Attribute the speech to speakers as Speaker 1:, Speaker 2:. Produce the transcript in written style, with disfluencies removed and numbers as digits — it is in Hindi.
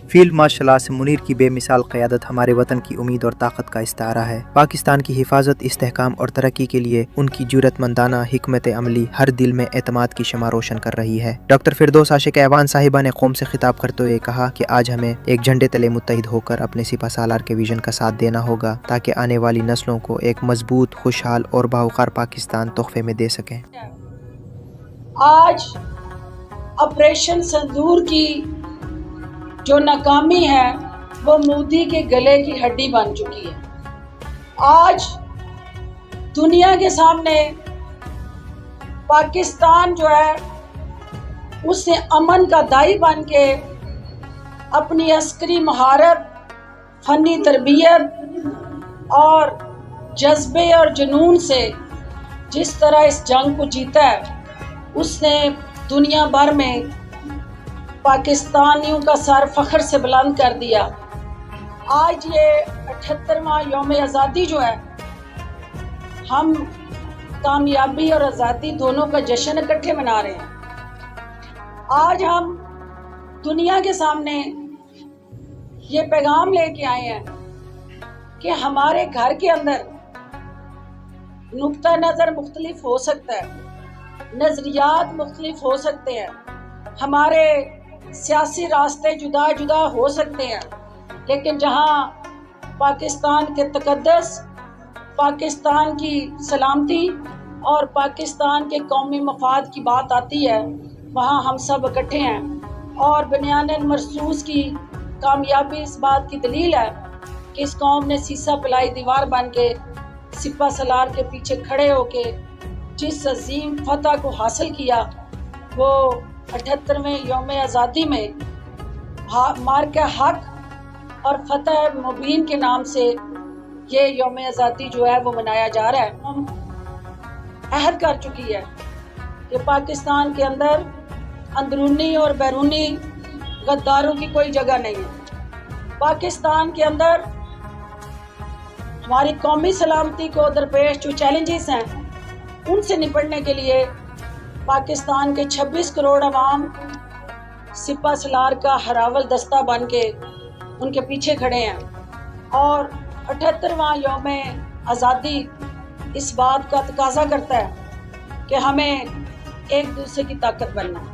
Speaker 1: फील्ड मार्शल आसिम मुनीर की बेमिसाल क़यादत हमारे वतन की उम्मीद और ताकत का इस्तारा है। पाकिस्तान की हिफाजत, इस्तेहकाम और तरक्की के लिए उनकी जुरतमंदाना हिकमत अमली हर दिल में एतमाद की शमा रोशन कर रही है। डॉक्टर फिरदौस आशिक ऐवान साहिबा ने कौम से खिताब करते हुए कहा कि आज हमें एक झंडे तले मुत्तहिद होकर अपने सिपा सालार के विजन का साथ देना होगा ताकि आने वाली नस्लों को एक मजबूत, खुशहाल और बावकार पाकिस्तान तोहफे में दे सकें।
Speaker 2: आज ऑपरेशन सिंदूर की जो नाकामी है वो मोदी के गले की हड्डी बन चुकी है। आज दुनिया के सामने पाकिस्तान जो है उसने अमन का दाई बन के अपनी अस्करी महारत, फनी तरबियत और जज्बे और जुनून से जिस तरह इस जंग को जीता है, उसने दुनिया भर में पाकिस्तानियों का सर फख्र से बुलंद कर दिया। आज ये 78वां यौम आज़ादी जो है, हम कामयाबी और आज़ादी दोनों का जश्न इकट्ठे मना रहे हैं। आज हम दुनिया के सामने ये पैगाम लेके आए हैं कि हमारे घर के अंदर नुक्ता नज़र मुख्तलिफ हो सकता है, नज़रियात मुख्तलिफ हो सकते हैं, हमारे सियासी रास्ते जुदा जुदा हो सकते हैं, लेकिन जहां पाकिस्तान के तकद्दस, पाकिस्तान की सलामती और पाकिस्तान के कौमी मफाद की बात आती है, वहां हम सब इकट्ठे हैं। और बनियान मरसूस की कामयाबी इस बात की दलील है कि इस कौम ने सीसा पिलाई दीवार बन के सिपा सलार के पीछे खड़े होके जिस अजीम फतह को हासिल किया, वो 78वें यौम आज़ादी में मार्का हक और फतह मुबीन के नाम से ये यौम आज़ादी जो है वो मनाया जा रहा है। हम अहद कर चुकी है कि पाकिस्तान के अंदर अंदरूनी और बैरूनी गद्दारों की कोई जगह नहीं है। पाकिस्तान के अंदर हमारी कौमी सलामती को दरपेश जो चैलेंजेस हैं, उनसे निपटने के लिए पाकिस्तान के 26 करोड़ अवाम सिपा सलार का हरावल दस्ता बन के उनके पीछे खड़े हैं। और 78वां यौम आज़ादी इस बात का तकाजा करता है कि हमें एक दूसरे की ताकत बनना है।